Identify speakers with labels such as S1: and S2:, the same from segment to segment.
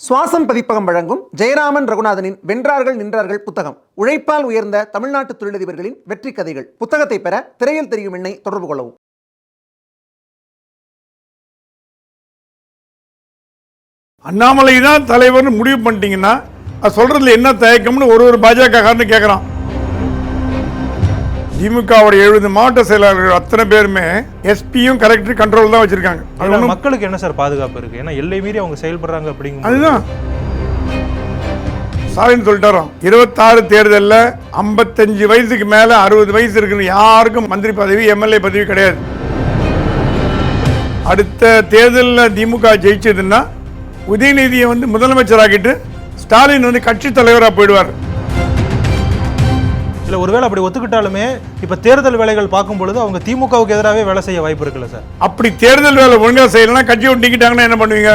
S1: சுவாசம் பதிப்பகம் வழங்கும் ஜெயராமன் ரகுநாதனின் வென்றார்கள் நின்றார்கள் புத்தகம். உழைப்பால் உயர்ந்த தமிழ்நாட்டு தொழிலதிபர்களின் வெற்றி கதைகள். புத்தகத்தை பெற திரையில் தெரியும் எண்ணை தொடர்பு கொள்ளவும்.
S2: அண்ணாமலை தான் தலைவர்னு முடிவு பண்ணிட்டீங்கன்னா அது சொல்றதுல என்ன தயக்கம்னு ஒரு பாஜக காரன்னு கேட்கறான். திமுகவுடைய 70 மாவட்ட செயலாளர்கள் அத்தனை பேருமே எஸ்பியும் கலெக்டர் கண்ட்ரோல் தான் வச்சிருக்காங்க.
S3: மக்களுக்கு என்ன சார் பாதுகாப்பு இருக்கு? ஏன்னா எல்லை மீறி அவங்க செயல்படுறாங்க அப்படிங்க.
S2: அதுதான் ஸ்டாலின் சொல்லிட்டாரோம். 26 தேர்தலில் 55 வயசுக்கு மேல 60 வயசு இருக்குன்னு யாருக்கும் மந்திரி பதவி எம்எல்ஏ பதவி கிடையாது. அடுத்த தேர்தலில் திமுக ஜெயிச்சதுன்னா உதயநிதியை முதலமைச்சராக்கிட்டு ஸ்டாலின் கட்சி தலைவராக போயிடுவார்.
S3: இல்லை, ஒருவேளை அப்படி ஒத்துக்கிட்டாலுமே இப்போ தேர்தல் வேலைகள் பார்க்கும் பொழுது அவங்க திமுகவுக்கு எதிராகவே வேலை செய்ய வாய்ப்பு இருக்குல்ல சார்? அப்படி
S2: தேர்தல் வேலை ஒழுங்காக செய்யலாம், கட்சி விட்டு நீக்கிட்டாங்கன்னா என்ன பண்ணுவீங்க?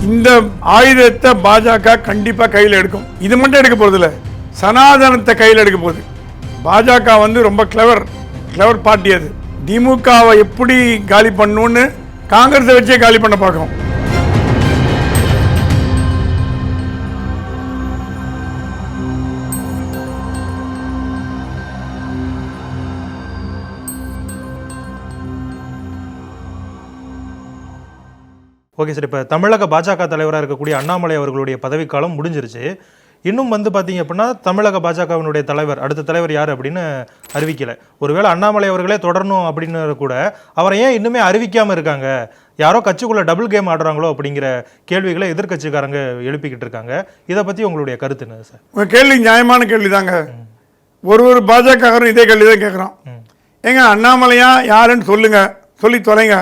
S2: இந்த ஆயுதத்தை பாஜக கண்டிப்பாக கையில் எடுக்கும். இது மட்டும் எடுக்க போறது இல்லை, சனாதனத்தை கையில் எடுக்க போகுது. பாஜக ரொம்ப கிளவர் பார்ட்டி. அது திமுகவை எப்படி காலி பண்ணணும்னு காங்கிரஸை வச்சே காலி பண்ண பார்க்கும்.
S3: ஓகே சார், இப்போ தமிழக பாஜக தலைவராக இருக்கக்கூடிய அண்ணாமலை அவர்களுடைய பதவிக்காலம் முடிஞ்சிருச்சு. இன்னும் பார்த்தீங்க அப்படின்னா தமிழக பாஜகவினுடைய தலைவர், அடுத்த தலைவர் யார் அப்படின்னு அறிவிக்கலை. ஒருவேளை அண்ணாமலை அவர்களே தொடரணும் அப்படின்னு கூட அவரை ஏன் இன்னுமே அறிவிக்காமல் இருக்காங்க? யாரோ கட்சிக்குள்ள டபுள் கேம் ஆடுறாங்களோ அப்படிங்கிற கேள்விகளை எதிர்கட்சிக்காரங்க எழுப்பிக்கிட்டு இருக்காங்க. இதை பற்றி உங்களுடைய கருத்து என்ன சார்?
S2: உங்கள் கேள்வி நியாயமான கேள்வி தாங்க. ஒரு பாஜகரும் இதே கேள்வி தான் கேட்குறோம். ஏங்க அண்ணாமலையா யாருன்னு சொல்லுங்க, சொல்லி தொலைங்க,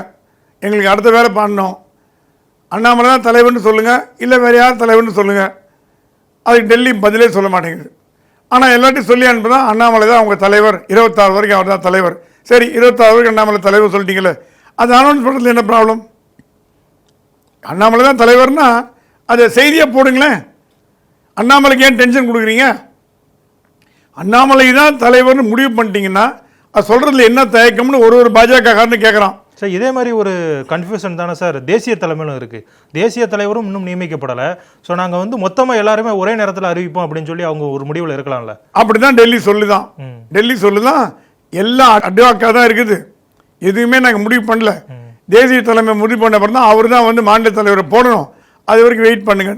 S2: எங்களுக்கு அடுத்த வேலை பண்ணணும். அண்ணாமலை தான் தலைவர்னு சொல்லுங்கள், இல்லை வேறு யார் தலைவர்னு சொல்லுங்கள். அதுக்கு டெல்லி பதிலே சொல்ல மாட்டேங்குது. ஆனால் எல்லாத்தையும் சொல்லி அனுப்புதான் அண்ணாமலை தான் அவங்க தலைவர், 26 வரைக்கும் அவர் தான் தலைவர். சரி, 26 வரைக்கும் அண்ணாமலை தலைவர் சொல்லிட்டீங்களே, அது அனௌன்ஸ் பண்ணுறதுல என்ன ப்ராப்ளம்? அண்ணாமலை தான் தலைவர்னா அதை செய்தியாக போடுங்களேன். அண்ணாமலைக்கு ஏன் டென்ஷன் கொடுக்குறீங்க? அண்ணாமலை தான் தலைவர்னு முடிவு பண்ணிட்டீங்கன்னா அது சொல்கிறதுல என்ன தயக்கம்னு ஒரு பாஜக காரன்னு கேட்குறான்.
S3: சார், இதே மாதிரி ஒரு கன்ஃபியூஷன் தானே சார் தேசிய தலைமையிலும் இருக்குது. தேசிய தலைவரும் இன்னும் நியமிக்கப்படலை. ஸோ நாங்கள் மொத்தமாக எல்லாருமே ஒரே நேரத்தில் அறிவிப்போம் அப்படின்னு சொல்லி அவங்க ஒரு முடிவில் இருக்கலாம்ல.
S2: அப்படி தான் டெல்லி சொல்லுதான். எல்லாம் அட்வாக்காக தான் இருக்குது. எதுவுமே நாங்கள் முடிவு பண்ணல. தேசிய தலைமை முடிவு பண்ண அப்புறம் தான் அவர் தான் மாநில தலைவரை போடணும். அது வரைக்கும் வெயிட் பண்ணுங்க.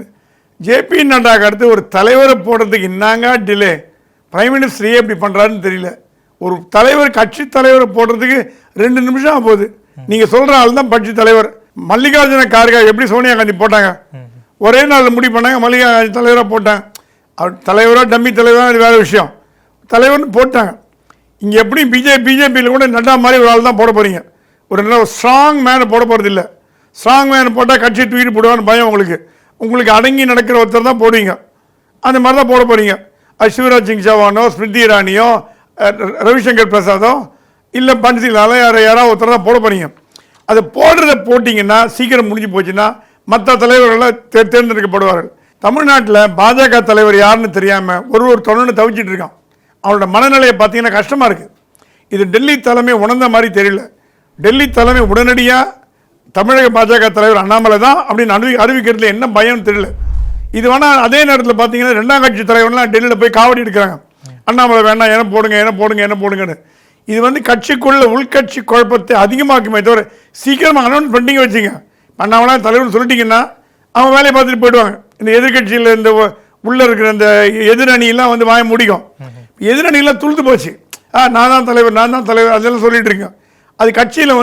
S2: ஜேபி நட்டாக்கு அடுத்து ஒரு தலைவரை போடுறதுக்கு என்னங்க டிலே? பிரைம் மினிஸ்டரையே இப்படி பண்ணுறாருன்னு தெரியல. ஒரு தலைவர், கட்சி தலைவரை போடுறதுக்கு 2 நிமிஷம் ஆகுது. நீங்க சொல்ற ஆள் தான் கட்சி தலைவர். மல்லிகார்ஜுன கார்கே எப்படி சோனியா காந்தி போட்டாங்க, ஒரே நாள் முடிவு பண்ணாங்க, மல்லிகார்ஜுன தலைவராக போட்டாங்க. அவர் தலைவராக டம்மி தலைவராக அது வேற விஷயம், தலைவர்னு போட்டாங்க. இங்கே எப்படி பிஜேபியில் கூட நட்டா மாதிரி ஒரு ஆள் தான் போட போறீங்க. ஒரு ஸ்ட்ராங் மேனை போட போகிறது இல்லை. ஸ்ட்ராங் மேனை போட்டால் கட்சி தூக்கிட்டு போடுவான்னு பயம் உங்களுக்கு அடங்கி நடக்கிற ஒருத்தர் தான் போடுவீங்க. அந்த மாதிரி தான் போட போறீங்க. அது சிவராஜ் சிங் சௌஹானோ, ஸ்மிருதி இரானியோ, ரவிசங்கர் பிரசாதோ, இல்லை பன்சிலாலோ யாராவது ஒருத்தர் தான் போட போறீங்க. அதை போடுறத போட்டிங்கன்னா சீக்கிரம் முடிஞ்சு போச்சுன்னா மற்ற தலைவர்களை தேர்ந்தெடுக்கப்படுவார்கள். தமிழ்நாட்டில் பாஜக தலைவர் யாருன்னு தெரியாமல் ஒரு தொடர்ந்து தவிச்சிட்டு இருக்கான். அவனோட மனநிலையை பார்த்தீங்கன்னா கஷ்டமாக இருக்குது. இது டெல்லி தலைமை உணர்ந்த மாதிரி தெரியல. டெல்லி தலைமை உடனடியாக தமிழக பாஜக தலைவர் அண்ணாமலை தான் அப்படின்னு அறிவிக்கிறதுல என்ன பயம் தெரியல. இது வேணால் அதே நேரத்தில் பார்த்தீங்கன்னா 2ஆம் கட்சி தலைவர்லாம் டெல்லியில் போய் காவடி எடுக்கிறாங்க. அண்ணாமலை வேண்டாம், என்ன போடுங்கன்னு. இது கட்சிக்குள்ள உள்கட்சி குழப்பத்தை அதிகமாக்குமே தவிர சீக்கிரமாக அனௌன்ஸ் பண்ணிங்க வச்சுங்க. அண்ணாமலை தலைவர்னு சொல்லிட்டீங்கன்னா அவங்க வேலையை பார்த்துட்டு போயிடுவாங்க. இந்த எதிர்கட்சியில் இந்த உள்ள இருக்கிற இந்த எதிரணியெல்லாம் வாய முடிக்கும். எதிரணியெல்லாம் துளுத்து போச்சு. நான் தான் தலைவர் அதெல்லாம் சொல்லிட்டு இருக்கேன். அது கட்சியில்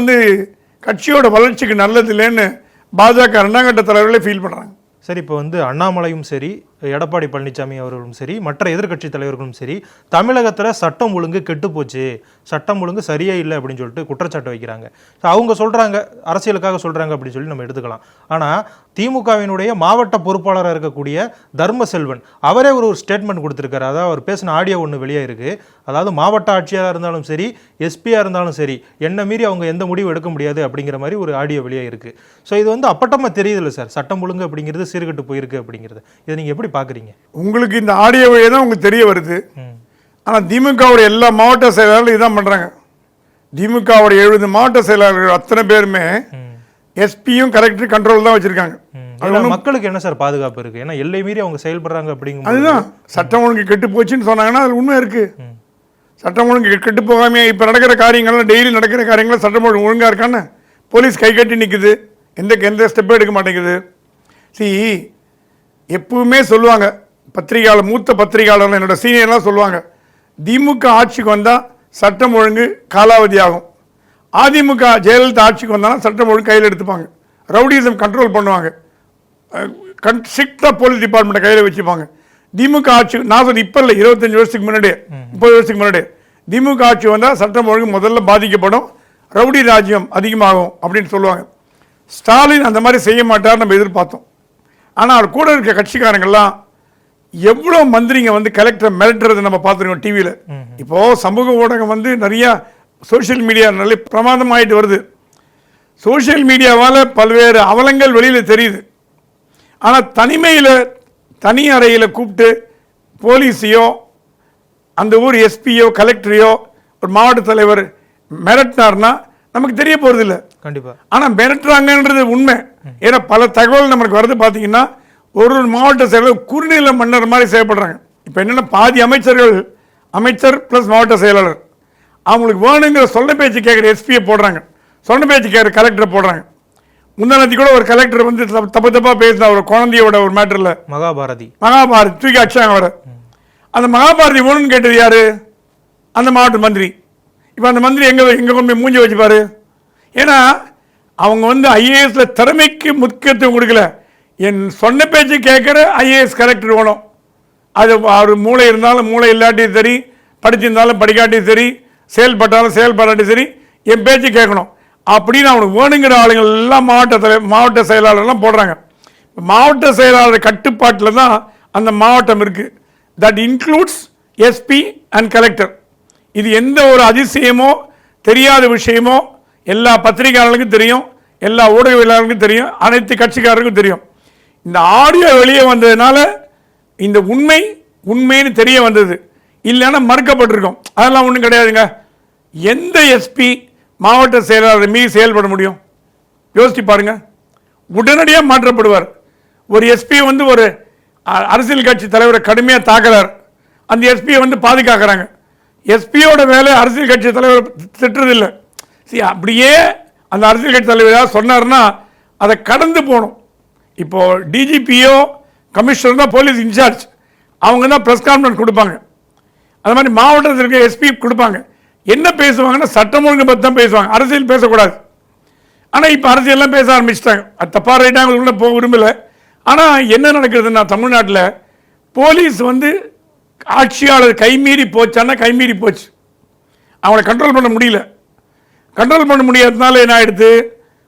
S2: கட்சியோட வளர்ச்சிக்கு நல்லது இல்லைன்னு பாஜக 2ஆம் கட்ட தலைவர்களே ஃபீல் பண்ணுறாங்க.
S3: சரி, இப்போ அண்ணாமலையும் சரி, எடப்பாடி பழனிசாமி அவர்களும் சரி, மற்ற எதிர்கட்சி தலைவர்களும் சரி, தமிழகத்தில் சட்டம் ஒழுங்கு கெட்டு போச்சு, சட்டம் ஒழுங்கு சரியே இல்லை அப்படின்னு சொல்லிட்டு குற்றச்சாட்டு வைக்கிறாங்க. அவங்க சொல்கிறாங்க, அரசியலுக்காக சொல்கிறாங்க அப்படின்னு சொல்லி நம்ம எடுத்துக்கலாம். ஆனால் திமுகவினுடைய மாவட்ட பொறுப்பாளராக இருக்கக்கூடிய தர்மசெல்வன் அவரே ஒரு ஸ்டேட்மெண்ட் கொடுத்துருக்காரு. அதாவது அவர் பேசின ஆடியோ ஒன்று வெளியே இருக்குது. அதாவது மாவட்ட ஆட்சியராக இருந்தாலும் சரி, எஸ்பியாக இருந்தாலும் சரி, என்ன மீறி அவங்க எந்த முடிவு எடுக்க முடியாது அப்படிங்கிற மாதிரி ஒரு ஆடியோ வெளியே இருக்குது. ஸோ இது அப்பட்டமாக தெரியுதில்ல சார், சட்டம் ஒழுங்கு அப்படிங்கிறது சீர்கெட்டு போயிருக்கு அப்படிங்கிறது. இதை நீங்கள் எப்படி பார்க்குறீங்க?
S2: உங்களுக்கு இந்த ஆடியோவே தான் உங்களுக்கு தெரிய வருது. ஆனால் திமுகவுடைய எல்லா மாவட்ட செயலாளர்களும் இதான் பண்ணுறாங்க. திமுகவுடைய 70 மாவட்ட செயலாளர்கள் அத்தனை பேருமே எஸ்பியும் கலெக்டர் கண்ட்ரோல் தான் வச்சுருக்காங்க.
S3: மக்களுக்கு என்ன சார் பாதுகாப்பு இருக்கு? ஏன்னா எல்லை மீறி அவங்க செயல்படுறாங்க அப்படிங்கும்.
S2: அதுதான் சட்டம் ஒழுங்கு கெட்டு போச்சுன்னு சொன்னாங்கன்னா அது உண்மை இருக்கு. சட்டம் ஒழுங்கு கெட்டு போகாம இப்போ நடக்கிற காரியங்கள்லாம், டெய்லி நடக்கிற காரியங்கள்லாம் சட்டம் ஒழுங்கு ஒழுங்காக இருக்கான்னு போலீஸ் கை கட்டி நிற்குது. எந்த ஸ்டெப்பும் எடுக்க மாட்டேங்குது. எப்பவுமே சொல்லுவாங்க, பத்திரிகையாளர், மூத்த பத்திரிகையாளர், என்னோட சீனியர்லாம் சொல்லுவாங்க, திமுக ஆட்சிக்கு வந்தால் சட்டம் ஒழுங்கு காலாவதி ஆகும். அதிமுக ஜெயலலிதா ஆட்சிக்கு வந்தாலும் சட்டம் ஒழுங்கு கையில் எடுத்துப்பாங்க, ரவுடிசம் கண்ட்ரோல் பண்ணுவாங்க, ஸ்ட்ரிக்டாக போலீஸ் டிபார்ட்மெண்ட்டை கையில் வச்சுப்பாங்க. திமுக ஆட்சி, நான் சொல்ல இப்போ இல்லை, 25 வருஷத்துக்கு முன்னாடியே, 30 வருஷத்துக்கு முன்னாடியே திமுக ஆட்சி வந்தால் சட்டம் ஒழுங்கு முதல்ல பாதிக்கப்படும், ரவுடி ராஜ்யம் அதிகமாகும் அப்படின்னு சொல்லுவாங்க. ஸ்டாலின் அந்த மாதிரி செய்ய மாட்டார் நம்ம எதிர்பார்த்தோம். ஆனால் அவர் கூட இருக்க கட்சிக்காரங்கள்லாம் எவ்வளோ மந்திரிங்க வந்து கலெக்டரை மிரட்டுறது நம்ம பார்த்துருக்கோம் டிவியில். இப்போது சமூக ஊடகம் வந்து நிறையா சோஷியல் மீடியா நல்ல பிரமாதமாகிட்டு வருது. சோஷியல் மீடியாவால் பல்வேறு அவலங்கள் வெளியில் தெரியுது. ஆனால் தனிமையில், தனி அறையில் கூப்பிட்டு போலீஸையோ, அந்த ஊர் எஸ்பியோ, கலெக்டரையோ, ஒரு மாவட்ட தலைவர் மிரட்டினார்னா நமக்கு தெரிய போகிறது இல்லை. கண்டிப்பாக. ஆனால் மிரட்டுறாங்கன்றது உண்மை. ஏன்னா பல தகவல் நம்மளுக்கு வருது. பார்த்தீங்கன்னா ஒரு மாவட்ட செயலர் குறுநில மன்னர் மாதிரி செயல்படுறாங்க. இப்போ என்னென்னா பாதி அமைச்சர்கள், அமைச்சர் ப்ளஸ் மாவட்ட செயலாளர், அவங்களுக்கு வேணுங்கிற சொன்ன பேச்சு கேட்குற எஸ்பியை போடுறாங்க, சொன்ன பேச்சு கேட்குற கலெக்டரை போடுறாங்க. முந்தானத்தி கூட ஒரு கலெக்டர் வந்து தப்பாக பேசினா ஒரு குழந்தையோட ஒரு மேட்டரில், மகாபாரதி தூக்கி அடிச்சாங்க அவரை. அந்த மகாபாரதி வேணும்னு கேட்டது யாரு? அந்த மாவட்ட மந்திரி. இப்போ அந்த மந்திரி எங்கே கொண்டு போய் மூஞ்சி வச்சுப்பாரு? ஏன்னா அவங்க வந்து ஐஏஎஸ்ல திறமைக்கு முக்கியத்துவம் கொடுக்கல, என் சொன்ன பேச்சு கேட்குற ஐஏஎஸ் கலெக்டர் வேணும். அது அவர் மூளை இருந்தாலும் மூளை இல்லாட்டியும் சரி, படிச்சிருந்தாலும் படிக்காட்டியும் சரி, செயல்பட்டாலும் செயல்படாட்டியும் சரி, என் பேச்சு கேட்கணும் அப்படின்னு அவனுக்கு வேணுங்கிற ஆளுங்கள் எல்லாம் மாவட்ட செயலாளர்லாம் போடுறாங்க. மாவட்ட செயலாளர் கட்டுப்பாட்டில் தான் அந்த மாவட்டம் இருக்குது. That includes SP and collector. இது எந்த ஒரு அதிசயமோ தெரியாத விஷயமோ எல்லா பத்திரிகையாளர்களுக்கும் தெரியும், எல்லா ஊடகவியலாளர்களுக்கும் தெரியும், அனைத்து கட்சிக்காரருக்கும் தெரியும். இந்த ஆடியோ வெளியே வந்ததுனால இந்த உண்மைன்னு தெரிய வந்தது. இல்லைன்னா மறுக்கப்பட்டிருக்கும். அதெல்லாம் ஒன்றும் கிடையாதுங்க. எந்த எஸ்பி மாவட்ட செயலாளர் மீறி செயல்பட முடியும்? யோசிச்சு பாருங்க. உடனடியாக மாற்றப்படுவார். ஒரு எஸ்பி வந்து ஒரு அரசியல் கட்சி தலைவரை கடுமையாக தாக்குறார், அந்த எஸ்பியை வந்து பாதுகாக்கிறாங்க. எஸ்பியோட வேலை அரசியல் கட்சி தலைவர் திட்டுறதில்லை. சரி, அப்படியே அந்த அரசியல் கட்சி தலைவர் சொன்னார்னா அதை கடந்து போகணும். இப்போ டிஜிபியோ கமிஷனர் தான் போலீஸ் இன்சார்ஜ், அவங்க தான் ப்ரெஸ் கான்ஃபரன்ஸ் கொடுப்பாங்க. அது மாதிரி மாவட்டத்தில் இருக்க எஸ்பி கொடுப்பாங்க. என்ன பேசுவாங்கன்னா சட்டம் ஒழுங்கு பற்றி தான் பேசுவாங்க, அரசியல் பேசக்கூடாது. ஆனால் இப்போ அரசியல்லாம் பேச ஆரம்பிச்சிட்டாங்க. அது தப்பாக ரைட்டாக அவங்களுக்குள்ள போக விரும்பலை. ஆனால் என்ன நடக்குதுன்னா தமிழ்நாட்டில் போலீஸ் வந்து ஆட்சியாளர் கைமீறி போச்சான்னா கைமீறி போச்சு. அவங்களை கண்ட்ரோல் பண்ண முடியல. கண்ட்ரோல் பண்ண முடியாததுனால என்ன ஆகிடுது,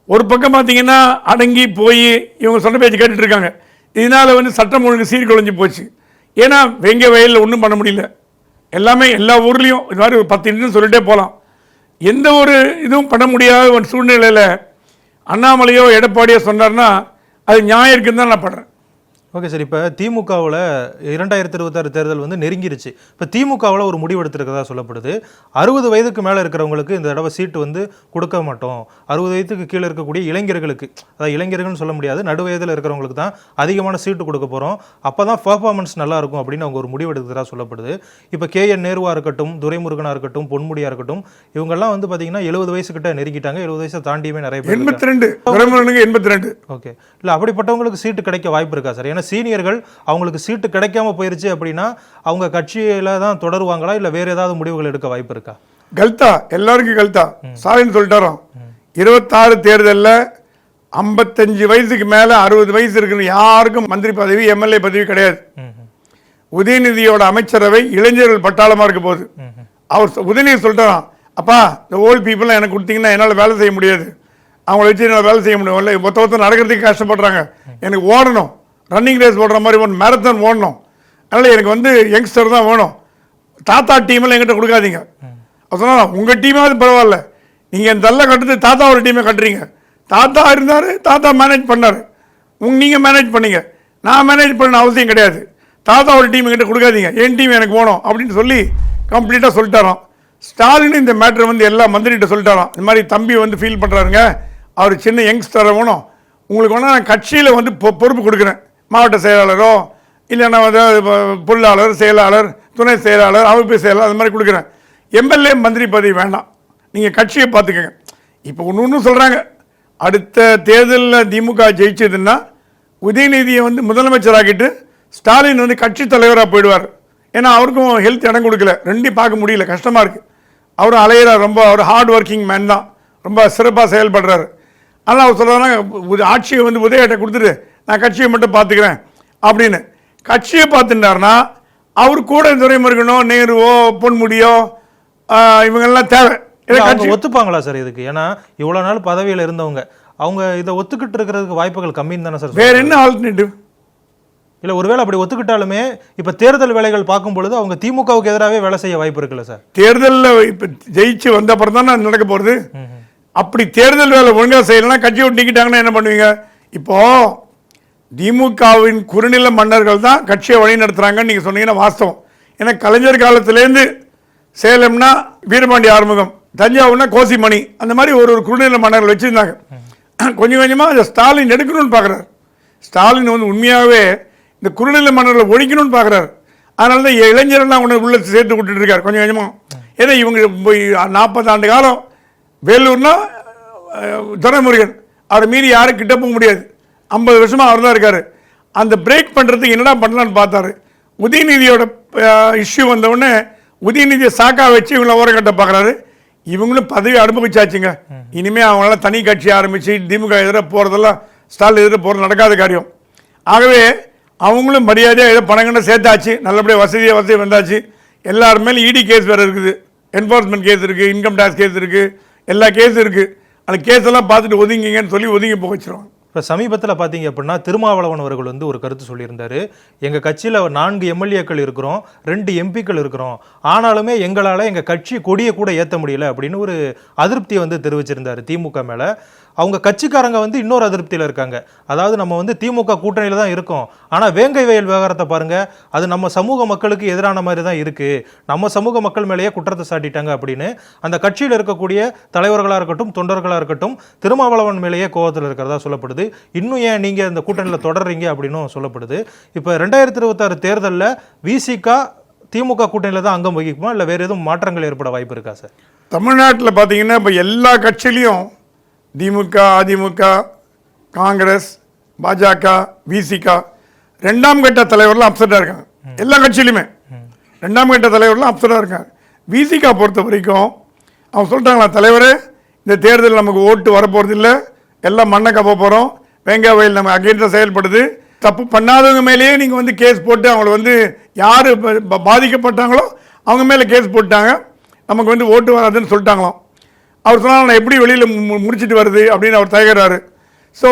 S2: ஒரு பக்கம் பார்த்தீங்கன்னா அடங்கி போய் இவங்க சொன்ன பேச்சு கேட்டுட்டு இருக்காங்க. இதனால் வந்து சட்டம் ஒழுங்கு சீர்குலைஞ்சு போச்சு. ஏன்னா வெங்க வயலில் ஒன்றும் பண்ண முடியல. எல்லாமே எல்லா ஊர்லேயும் இது மாதிரி ஒரு 10 நிமிஷம் சொல்லிட்டே போகலாம். எந்த ஒரு இதுவும் பண்ண முடியாத ஒரு சூழ்நிலையில் அண்ணாமலையோ எடப்பாடியோ சொன்னார்னா அது நியாயம் இருக்குன்னு தான் நான் படுறேன்.
S3: ஓகே சார், இப்போ திமுகவில் 2026 தேர்தல் வந்து நெருங்கிருச்சு. இப்போ திமுகவில் ஒரு முடிவு எடுத்திருக்கிறதா சொல்லப்படுது. 60 வயதுக்கு மேலே இருக்கிறவங்களுக்கு இந்த தடவை சீட்டு வந்து கொடுக்க மாட்டோம், 60 வயதுக்கு கீழே இருக்கக்கூடிய இளைஞர்களுக்கு, அதாவது இளைஞர்கள்னு சொல்ல முடியாது, நடு வயதில் இருக்கிறவங்களுக்கு தான் அதிகமான சீட்டு கொடுக்க போகிறோம், அப்போ தான் பர்ஃபார்மன்ஸ் நல்லா இருக்கும் அப்படின்னு அவங்க ஒரு முடிவு எடுக்கிறதா சொல்லப்படுது. இப்போ கேஎன் நேருவாக இருக்கட்டும், துரைமுருகனாக இருக்கட்டும், பொன்முடியாக இருக்கட்டும், இவங்கெல்லாம் வந்து பார்த்தீங்கன்னா 70 வயசுக்கிட்ட நெருங்கிட்டாங்க. 70 வயசை தாண்டியுமே நிறைய பேர்.
S2: 82.
S3: ஓகே, இல்லை அப்படிப்பட்டவங்களுக்கு சீட்டு கிடைக்க வாய்ப்பு இருக்கா சார்? ஏன்னா சீனியர்கள் அவங்களுக்கு சீட்டு கிடைக்காம போயிருச்சு அப்படின்னா அவங்க கட்சியில தான் தொடருவாங்களா, இல்ல வேற ஏதாவது முடிவுகள் எடுக்க வாய்ப்பு இருக்கா?
S2: கல்தா, எல்லாருக்கும் கல்தா. சாரின்னு சொல்லிட்டாரோம். 26 தேர்தலில் 55 வயசுக்கு மேல 60 வயசு இருக்கிற யாருக்கும் மந்திரி பதவி, எம்எல்ஏ பதவி கிடையாது. உதயநிதியோட அமைச்சரவை இளைஞர்கள் பட்டாளமா இருக்க போகுது. அவர் உதயநிதி சொல்லிட்டாராம், அப்பா இந்த ஓல்டு பீப்புள் எனக்கு கொடுத்தீங்கன்னா என்னால் வேலை செய்ய முடியாது, அவங்கள வச்சு என்னால் வேலை செய்ய முடியும், இல்லை மொத்த நடக்கிறதுக்கு கஷ்டப்படுறாங்க, எனக்கு ஓடணும், ரன்னிங் ரேஸ் ஓடுற மாதிரி ஒன்று மேரத்தான் ஓடணும், அதனால் எனக்கு வந்து யங்ஸ்டர் தான் வேணும், தாத்தா டீமெல்லாம் எங்கிட்ட கொடுக்காதீங்க. சொன்னால் உங்கள் டீமாவது பரவாயில்ல, நீங்கள் என் தள்ள கட்டுறது தாத்தா ஒரு டீமை கட்டுறீங்க, தாத்தா இருந்தார், தாத்தா மேனேஜ் பண்ணார், நீங்கள் மேனேஜ் பண்ணீங்க, நான் மேனேஜ் பண்ண அவசியம் கிடையாது, தாத்தா ஒரு டீம் எங்கிட்ட கொடுக்காதீங்க, என் டீம் எனக்கு வேணும் அப்படின்னு சொல்லி கம்ப்ளீட்டாக சொல்லிட்டாராம். ஸ்டாலின் இந்த மேட்ரை வந்து எல்லா மந்திரிகிட்ட சொல்லிட்டாராம், இந்த மாதிரி தம்பி வந்து ஃபீல் பண்ணுறாருங்க, அவர் சின்ன யங்ஸ்டரை வேணும், உங்களுக்கு வேணால் நான் கட்சியில் வந்து பொறுப்பு கொடுக்குறேன், மாவட்ட செயலாளரோ இல்லைன்னா வந்து பொருளாளர், செயலாளர், துணை செயலாளர், அமைப்பு செயலாளர், அது மாதிரி கொடுக்குறேன். எம்எல்ஏ மந்திரி பதவி வேண்டாம், நீங்கள் கட்சியை பார்த்துக்கங்க. இப்போ ஒன்று சொல்கிறாங்க, அடுத்த தேர்தலில் திமுக ஜெயிச்சதுன்னா உதயநிதியை வந்து முதலமைச்சராக்கிட்டு ஸ்டாலின் வந்து கட்சி தலைவராக போயிடுவார். ஏன்னா அவருக்கும் ஹெல்த் இடம் கொடுக்கல, ரெண்டையும் பார்க்க முடியல, கஷ்டமாக இருக்குது. அவரும் அலையிறார், ரொம்ப அவர் ஹார்ட் ஒர்க்கிங் மேன் தான், ரொம்ப சிறப்பாக செயல்படுறாரு. அதனால் அவர் சொல்கிறாங்கன்னா ஆட்சியை வந்து உதயகிட்ட கொடுத்துட்டு நான் கட்சியை மட்டும் பார்த்துக்கிறேன் அப்படின்னு. கட்சியை பார்த்துட்டாருன்னா அவர் கூட துரைமுருகனோ நேருவோ பொன்முடியோ இவங்கெல்லாம் தேவை.
S3: ஒத்துப்பாங்களா சார் இதுக்கு? ஏன்னா இவ்வளவு நாள் பதவியில் இருந்தவங்க அவங்க இதை ஒத்துக்கிட்டு இருக்கிறதுக்கு வாய்ப்புகள் கம்மின்னு தானே சார்?
S2: வேற என்ன ஆல்டர்னேட்டிவ்?
S3: இல்லை, ஒருவேளை அப்படி ஒத்துக்கிட்டாலுமே இப்போ தேர்தல் வேலைகள் பார்க்கும் பொழுது அவங்க திமுகவுக்கு எதிராகவே வேலை செய்ய வாய்ப்பு இருக்குல்ல சார்?
S2: தேர்தலில் இப்போ ஜெயிச்சு வந்த அப்புறம் தானே நடக்க போகிறது. அப்படி தேர்தல் வேலை ஒழுங்காக செய்யலைன்னா கட்சியை விட்டு நீக்கிட்டாங்கன்னா என்ன பண்ணுவீங்க? இப்போ திமுகவின் குறுநில மன்னர்கள் தான் கட்சியை வழி நடத்துகிறாங்கன்னு நீங்கள் சொன்னீங்கன்னா வாஸ்தவம். ஏன்னா கலைஞர் காலத்திலேருந்து சேலம்னா வீரபாண்டி ஆறுமுகம், தஞ்சாவூர்னா கோசிமணி, அந்த மாதிரி ஒரு குறுநில மன்னர்கள் வச்சுருந்தாங்க. கொஞ்சம் கொஞ்சமாக அதை ஸ்டாலின் எடுக்கணும்னு பார்க்குறாரு. ஸ்டாலின் வந்து உண்மையாகவே இந்த குறுநில மன்னர்களை ஒழிக்கணும்னு பார்க்குறாரு. அதனால தான் இளைஞரெல்லாம் உன்னை உள்ள சேர்த்து விட்டுட்டு இருக்காரு கொஞ்சம் கொஞ்சமாக. ஏன்னா இவங்க 40 ஆண்டு காலம் வேலூர்னா துரைமுருகன், அவரை மீறி யாரும் கிட்ட போக முடியாது. 50 வருஷமாக அவர் தான் இருக்கார். அந்த பிரேக் பண்ணுறதுக்கு என்னடா பண்ணலான்னு பார்த்தாரு. உதயநிதியோட இஷ்யூ வந்தவுடனே உதயநிதியை சாக்கா வச்சு இவங்களை ஓரக்கட்ட பார்க்குறாரு. இவங்களும் பதவி அனுபவிச்சாச்சுங்க. இனிமேல் அவங்களால தனி கட்சி ஆரம்பித்து திமுக எதிராக போகிறதெல்லாம் ஸ்டாலின் எதிராக போகிறது நடக்காத காரியம். ஆகவே அவங்களும் மரியாதையாக ஏதோ பணங்கன்னு சேர்த்தாச்சு, நல்லபடியாக வசதி வந்தாச்சு. எல்லாருமே இடி கேஸ் வேறு இருக்குது, என்ஃபோர்ஸ்மெண்ட் கேஸ் இருக்குது, இன்கம் டேக்ஸ் கேஸ் இருக்குது, எல்லா கேஸும் இருக்குது. அந்த கேஸெல்லாம் பார்த்துட்டு ஒதுங்கிங்கன்னு சொல்லி ஒதுங்கி போக வச்சிருவாங்க.
S3: இப்போ சமீபத்தில் பார்த்தீங்க அப்படின்னா திருமாவளவன் அவர்கள் வந்து ஒரு கருத்து சொல்லியிருந்தாரு. எங்கள் கட்சியில் 4 எம்எல்ஏக்கள் இருக்கிறோம், 2 எம்பிக்கள் இருக்கிறோம், ஆனாலுமே எங்களால் எங்கள் கட்சி கொடியை கூட ஏற்ற முடியல அப்படின்னு ஒரு அதிருப்தியை வந்து தெரிவிச்சிருந்தாரு திமுக மேலே. அவங்க கட்சிக்காரங்க வந்து இன்னொரு அதிருப்தியில் இருக்காங்க. அதாவது நம்ம வந்து திமுக கூட்டணியில் தான் இருக்கோம், ஆனால் வேங்கை வயல் விவகாரத்தை பாருங்கள், அது நம்ம சமூக மக்களுக்கு எதிரான மாதிரி தான் இருக்குது, நம்ம சமூக மக்கள் மேலேயே குற்றத்தை சாட்டிட்டாங்க அப்படின்னு அந்த கட்சியில் இருக்கக்கூடிய தலைவர்களாக இருக்கட்டும் தொண்டர்களாக இருக்கட்டும் திருமாவளவன் மேலேயே கோவத்தில் இருக்கிறதா சொல்லப்படுது. இன்னும் ஏன் நீங்கள் இந்த கூட்டணியில் தொடர்றீங்க அப்படின்னும் சொல்லப்படுது. இப்போ 2026 தேர்தலில் விசிகா திமுக கூட்டணியில் தான் அங்கம் வகிக்குமா, இல்லை வேறு எதுவும் மாற்றங்கள் ஏற்பட வாய்ப்பு இருக்கா சார்?
S2: தமிழ்நாட்டில் பார்த்தீங்கன்னா இப்போ எல்லா கட்சியிலையும் திமுக, அதிமுக, காங்கிரஸ், பாஜக, விசிகா 2ஆம் கட்ட தலைவர்லாம் அப்செட்டாக இருக்காங்க. எல்லா கட்சியிலுமே 2ஆம் கட்ட தலைவர்லாம் அப்செட்டாக இருக்காங்க. விசிகா பொறுத்த வரைக்கும் அவங்க சொல்லிட்டாங்களா, தலைவரே இந்த தேர்தல் நமக்கு ஓட்டு வரப்போகிறது இல்லை, எல்லாம் மண்ணை கப்ப போகிறோம், வெங்காய வயல் நம்ம அகேன்ஸ்டாக செயல்படுது, தப்பு பண்ணாதவங்க மேலேயே நீங்கள் வந்து கேஸ் போட்டு அவங்கள வந்து யார் பாதிக்கப்பட்டாங்களோ அவங்க மேலே கேஸ் போட்டாங்க, நமக்கு வந்து ஓட்டு வராதுன்னு சொல்லிட்டாங்களாம். அவர் சொன்னால் நான் எப்படி வெளியில் முடிச்சுட்டு வருது அப்படின்னு அவர் தயங்குறாரு. ஸோ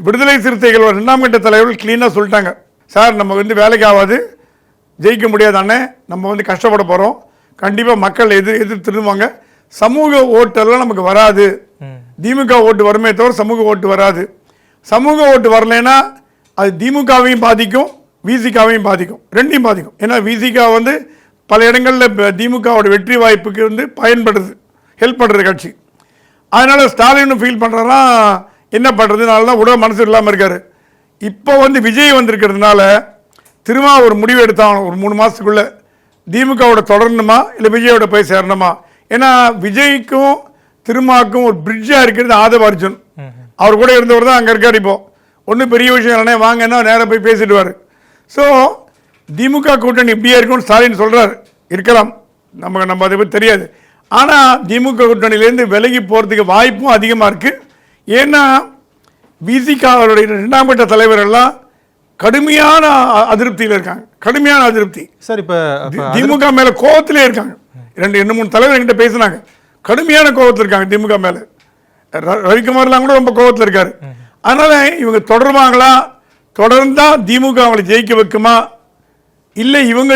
S2: விடுதலை சிறுத்தைகள் 2ஆம் கட்ட தலைவர்கள் க்ளீனாக சொல்லிட்டாங்க, சார் நம்ம வந்து வேலைக்கு ஆகாது, ஜெயிக்க முடியாது அண்ணே, நம்ம வந்து கஷ்டப்பட போகிறோம், கண்டிப்பாக மக்கள் எதிர்த்துருவாங்க, சமூக ஓட்டெல்லாம் நமக்கு வராது, திமுக ஓட்டு வருமே தவிர சமூக ஓட்டு வராது. சமூக ஓட்டு வரலைன்னா அது திமுகவையும் பாதிக்கும், விசிகாவையும் பாதிக்கும், ரெண்டையும் பாதிக்கும். ஏன்னா விசிகா வந்து பல இடங்களில் திமுகவோட வெற்றி வாய்ப்புக்கு வந்து பயன்படுது, ஹெல்ப் பண்ணுறது கட்சி. அதனால் ஸ்டாலின் ஃபீல் பண்ணுறதுனா என்ன பண்ணுறதுனால தான் உடல் மனசு இல்லாமல் இருக்கார். இப்போ வந்து விஜய் வந்திருக்கிறதுனால திரும்ப ஒரு முடிவு எடுத்தாங்க, ஒரு 3 மாதத்துக்குள்ளே திமுகவோட தொடரணுமா இல்லை விஜயோட போய் சேரணுமா. ஏன்னா விஜய்க்கும் திருமாவுக்கும் ஒரு பிரிட்ஜாக இருக்கிறது ஆதவ அர்ஜுன், அவர் கூட இருந்தவர் தான் அங்கே இருக்கார். இப்போ ஒன்றும் பெரிய விஷயம் இல்லைனே, வாங்கன்னா நேராக போய் பேசிடுவார். ஸோ திமுக கூட்டணி இப்படியே இருக்கும்னு ஸ்டாலின் சொல்கிறார், இருக்கலாம், நம்ம அதை பற்றி தெரியாது. ஆனால் திமுக கூட்டணியிலேருந்து விலகி போகிறதுக்கு வாய்ப்பும் அதிகமாக இருக்குது. ஏன்னா விசிகாவுடைய 2ஆம் கட்ட தலைவர்கள்லாம் கடுமையான அதிருப்தியில் இருக்காங்க, கடுமையான அதிருப்தி
S3: சார். இப்போ
S2: திமுக மேலே கோவத்திலே இருக்காங்க. 2-3 தலைவர் என்கிட்ட பேசினாங்க, கடுமையான கோவத்தில் இருக்காங்க திமுக மேலே. ரவிக்குமார்லாம் கூட ரொம்ப கோவத்தில் இருக்காரு. அதனால் இவங்க தொடருவாங்களா, தொடர்ந்தா திமுக அவங்களை ஜெயிக்க வைக்குமா, இல்லை இவங்க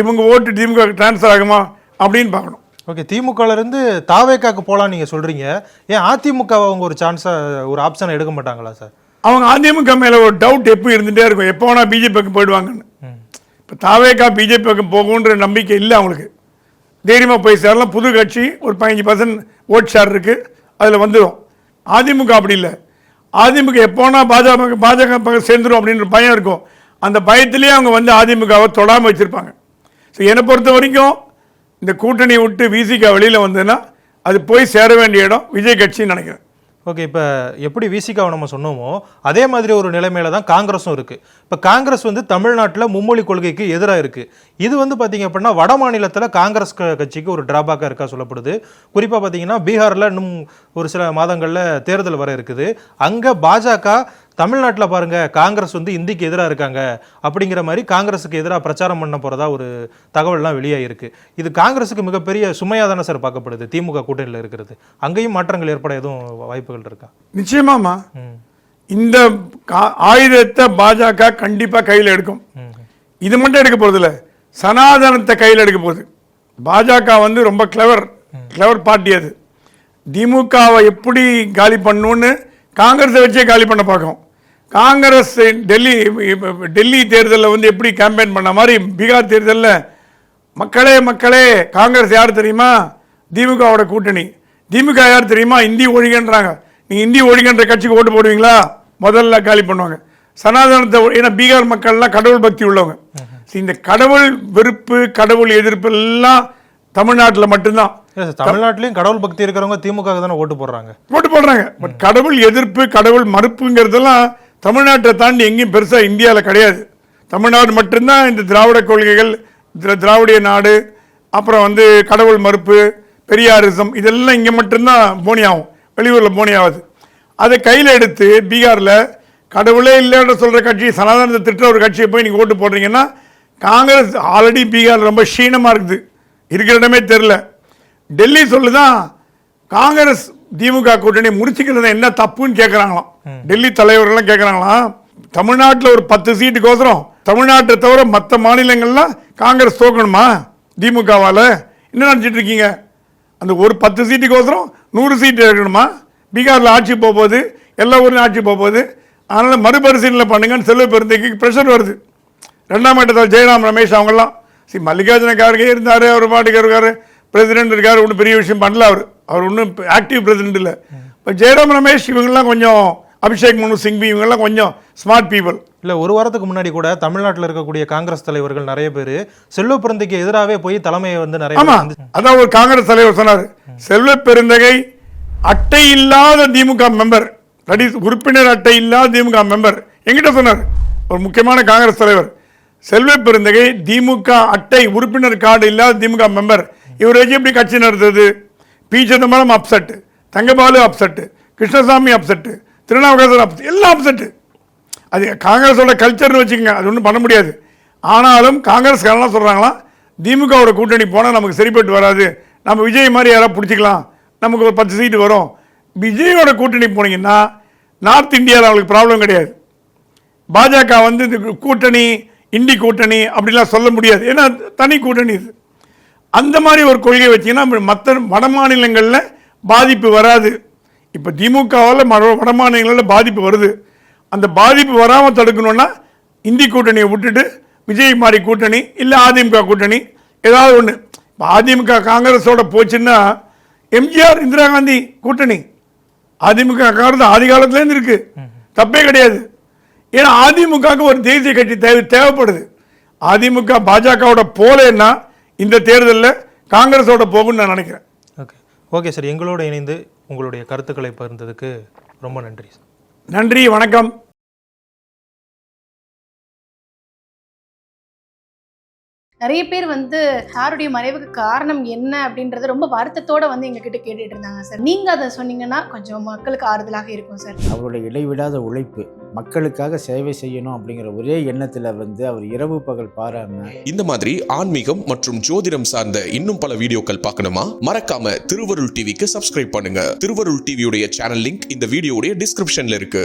S2: இவங்க ஓட்டு திமுக டிரான்ஸ்ஃபர் ஆகுமா அப்படின்னு பார்க்கணும்.
S3: ஓகே, திமுகலேருந்து தாவேக்காக்கு போகலான்னு நீங்கள் சொல்கிறீங்க, ஏன் அதிமுக அவங்க ஒரு சான்ஸாக ஒரு ஆப்ஷனை எடுக்க மாட்டாங்களா சார்?
S2: அவங்க அதிமுக மேலே ஒரு டவுட் எப்போ இருந்துகிட்டே இருக்கும், எப்போ வேணால் பிஜேபிக்கு போயிடுவாங்கன்னு. இப்போ தாவேக்கா பிஜேபிக்கு போகுன்ற நம்பிக்கை இல்லை அவங்களுக்கு. தைரியமாக போய் சேரலாம், புது கட்சி ஒரு 15% ஓட் ஷேர் இருக்குது, அதில் வந்துடும். அதிமுக அப்படி இல்லை. அதிமுக எப்போனா பாஜக சேர்ந்துடும் அப்படின்ற பயம் இருக்கும். அந்த பயத்திலேயே அவங்க வந்து அதிமுகவை தொடாமல் வச்சுருப்பாங்க. ஸோ என்னை பொறுத்த வரைக்கும் இந்த கூட்டணியை விட்டு விசிக வெளியில் வந்ததுன்னா அது போய் சேர வேண்டிய இடம் விஜய் கட்சின்னு நினைக்கிறேன்.
S3: ஓகே, இப்போ எப்படி விசிகாவை நம்ம சொன்னோமோ அதே மாதிரி ஒரு நிலைமையில தான் காங்கிரஸும் இருக்குது. இப்போ காங்கிரஸ் வந்து தமிழ்நாட்டில் மும்மொழி கொள்கைக்கு எதிராக இருக்குது. இது வந்து பார்த்தீங்க அப்படின்னா வட மாநிலத்தில் காங்கிரஸ் கட்சிக்கு ஒரு டிராபேக்காக இருக்கா சொல்லப்படுது. குறிப்பாக பார்த்தீங்கன்னா பீகாரில் இன்னும் ஒரு சில மாதங்களில் தேர்தல் வர இருக்குது. அங்கே பாஜக தமிழ்நாட்டில் பாருங்க காங்கிரஸ் வந்து இந்திக்கு எதிராக இருக்காங்க அப்படிங்கிற மாதிரி காங்கிரஸுக்கு எதிராக பிரச்சாரம் பண்ண போகிறதா ஒரு தகவல்லாம் வெளியாகிருக்கு. இது காங்கிரஸுக்கு மிகப்பெரிய சுமையாக தானே சார் பார்க்கப்படுது திமுக கூட்டணியில் இருக்கிறது. அங்கேயும் மாற்றங்கள் ஏற்பட எதுவும் வாய்ப்புகள் இருக்கா?
S2: நிச்சயமாமா. இந்த ஆயுதத்தை பாஜக கண்டிப்பாக கையில் எடுக்கும். இது மட்டும் எடுக்க போகிறதில்ல, சனாதனத்தை கையில் எடுக்க போகுது. பாஜக வந்து ரொம்ப கிளவர் பார்ட்டி. அது திமுகவை எப்படி காலி பண்ணணும்னு காங்கிரஸை வச்சே காலி பண்ண பார்க்கும். காங்கிரஸ் டெல்லி தேர்தலில் வந்து எப்படி கேம்பெயின் பண்ண மாதிரி பீகார் தேர்தலில் மக்களே காங்கிரஸ் யார் தெரியுமா? திமுகவோட கூட்டணி. திமுக யார் தெரியுமா? இந்தி ஒழிகன்றாங்க. நீங்கள் இந்தி ஒழிகன்ற கட்சிக்கு ஓட்டு போடுவீங்களா? முதல்ல காலி பண்ணுவாங்க. சனாதனத்தை, ஏன்னா பீகார் மக்கள்லாம் கடவுள் பக்தி உள்ளவங்க. இந்த கடவுள் வெறுப்பு கடவுள் எதிர்ப்பு எல்லாம் தமிழ்நாட்டில் மட்டும்தான்.
S3: தமிழ்நாட்டிலையும் கடவுள் பக்தி இருக்கிறவங்க திமுக தானே ஓட்டு போடுறாங்க.
S2: பட் கடவுள் எதிர்ப்பு கடவுள் மறுப்புங்கிறதெல்லாம் தமிழ்நாட்டை தாண்டி எங்கேயும் பெருசாக இந்தியாவில் கிடையாது. தமிழ்நாடு மட்டும்தான் இந்த திராவிட கொள்கைகள், திராவிடிய நாடு, அப்புறம் வந்து கடவுள் மறுப்பு, பெரியாரிசம், இதெல்லாம் இங்கே மட்டும்தான் போனியாகும், வெளியூரில் போனியாகுது. அதை கையில் எடுத்து பீகாரில் கடவுளே இல்லைன்னு சொல்கிற கட்சி, சனாதனத்தை திட்டுற ஒரு கட்சியை போய் நீங்கள் ஓட்டு போடுறீங்கன்னா, காங்கிரஸ் ஆல்ரெடி பீகார் ரொம்ப க்ஷீணமாக இருக்குது, இருக்கிற இடமே தெரில. டெல்லி சொல்லுதான் காங்கிரஸ் திமுக கூட்டணி முடிச்சுக்கிறது என்ன தப்புன்னு கேட்குறாங்களாம். டெல்லி தலைவர்கள்லாம் கேட்குறாங்களாம், தமிழ்நாட்டில் ஒரு 10 சீட்டுக்கோசரம் தமிழ்நாட்டை தவிர மற்ற மாநிலங்கள்லாம் காங்கிரஸ் தோக்கணுமா திமுகவால்? என்ன நினச்சிட்டு இருக்கீங்க? அந்த ஒரு 10 சீட்டுக்கோசரம் 100 சீட்டு எடுக்கணுமா? பீகாரில் ஆட்சி போகுது, எல்லா ஊர்லையும் ஆட்சி போகுது. அதனால் மறுபரிசீலனை பண்ணுங்கன்னு செல்வ பெருந்தைக்கு ப்ரெஷர் வருது. 2ஆம் கட்டத்தில் ஜெயராம் ரமேஷ் அவங்கெல்லாம் மல்லிகார்ஜுன கார்கே இருந்தார், அவர் பாட்டுக்கு இருக்கார், பிரசிடென்ட் இருக்கார், ஒன்றும் பெரிய விஷயம் பண்ணல. அவர் ஒன்றும் ஆக்டிவ் பிரசிடென்ட் இல்லை. இப்போ ஜெயராம் ரமேஷ் இவங்கெல்லாம் கொஞ்சம், அபிஷேக் மனு சிங்வி இவங்கெல்லாம் கொஞ்சம் ஸ்மார்ட் பீப்புள்.
S3: இல்லை, ஒரு வாரத்துக்கு முன்னாடி கூட தமிழ்நாட்டில் இருக்கக்கூடிய காங்கிரஸ் தலைவர்கள் நிறைய பேர் செல்வ பெருந்தகைக்கு எதிராகவே போய் தலைமையை வந்து நிறைய.
S2: ஆமாம், அதான் ஒரு காங்கிரஸ் தலைவர் சொன்னார், செல்வ பெருந்தகை அட்டை இல்லாத திமுக மெம்பர், உறுப்பினர் அட்டை இல்லாத திமுக மெம்பர் எங்கிட்ட சொன்னார். ஒரு முக்கியமான காங்கிரஸ் தலைவர், செல்வ பெருந்தகை திமுக அட்டை உறுப்பினர் கார்டு இல்லாத திமுக மெம்பர், இவர் எப்படி கட்சி நடத்துது? P Chidambaram upset, Thangabalu upset, Krishnasamy upset, Thirunavukkarasar upset, எல்லாம் அப்செட். அது காங்கிரஸோட கல்ச்சர்னு வச்சுக்கோங்க, அது ஒன்றும் பண்ண முடியாது. ஆனாலும் காங்கிரஸ்காரெல்லாம் சொல்கிறாங்களாம், திமுகவோட கூட்டணி போனால் நமக்கு சரிப்பட்டு வராது, நம்ம விஜய் மாதிரி யாராவது பிடிச்சிக்கலாம், நமக்கு ஒரு 10 சீட்டு வரும். விஜயோட கூட்டணி போனீங்கன்னா நார்த் இந்தியாவில் அவங்களுக்கு ப்ராப்ளம் கிடையாது. பாஜக வந்து இந்த கூட்டணி இந்தி கூட்டணி அப்படிலாம் சொல்ல முடியாது, ஏன்னா தனி கூட்டணி இது. அந்த மாதிரி ஒரு கொள்கை வச்சிங்கன்னா மற்ற வட மாநிலங்களில் பாதிப்பு வராது. இப்போ திமுகவால் வட மாநிலங்களில் பாதிப்பு வருது. அந்த பாதிப்பு வராமல் தடுக்கணும்னா இந்தி கூட்டணியை விட்டுட்டு விஜய் மாதிரி கூட்டணி இல்லை அதிமுக கூட்டணி ஏதாவது ஒன்று. இப்போ அதிமுக காங்கிரஸோட போச்சுன்னா எம்ஜிஆர் இந்திரா காந்தி கூட்டணி, அதிமுக காங்கிரஸ் ஆதி காலத்துலேருந்து இருக்கு, தப்பே கிடையாது. ஏன்னா அதிமுகவுக்கு ஒரு தேசிய கட்சி தேவைப்படுது. அதிமுக பாஜகவோட போலேன்னா இந்த தேர்தலில் காங்கிரஸோட போகும்னு நான் நினைக்கிறேன்.
S3: ஓகே சார், எங்களோட இணைந்து உங்களுடைய கருத்துக்களை பகிர்ந்ததுக்கு ரொம்ப நன்றி சார்.
S2: நன்றி, வணக்கம்.
S4: நிறைய பேர் வந்து சாருடைய மறைவுக்கு காரணம் என்ன அப்படின்றத ரொம்ப வருத்தத்தோட வந்து எங்ககிட்ட கேட்டுட்டு இருந்தாங்க சார். நீங்க அதை சொன்னீங்கன்னா கொஞ்சம் மக்களுக்கு ஆறுதலாக இருக்கும் சார்.
S5: அவருடைய இடைவிடாத உழைப்பு, மக்களுக்காக சேவை செய்யணும் அப்படிங்கிற ஒரே எண்ணத்துல வந்து அவர் இரவு பகல் பாராம.
S6: இந்த மாதிரி ஆன்மீகம் மற்றும் ஜோதிடம் சார்ந்த இன்னும் பல வீடியோக்கள் பார்க்கணுமா? மறக்காம திருவருள் டிவிக்கு சப்ஸ்கிரைப் பண்ணுங்க. திருவருள் டிவியுடைய சேனல் லிங்க் இந்த வீடியோடைய டிஸ்கிரிப்ஷன்ல இருக்கு.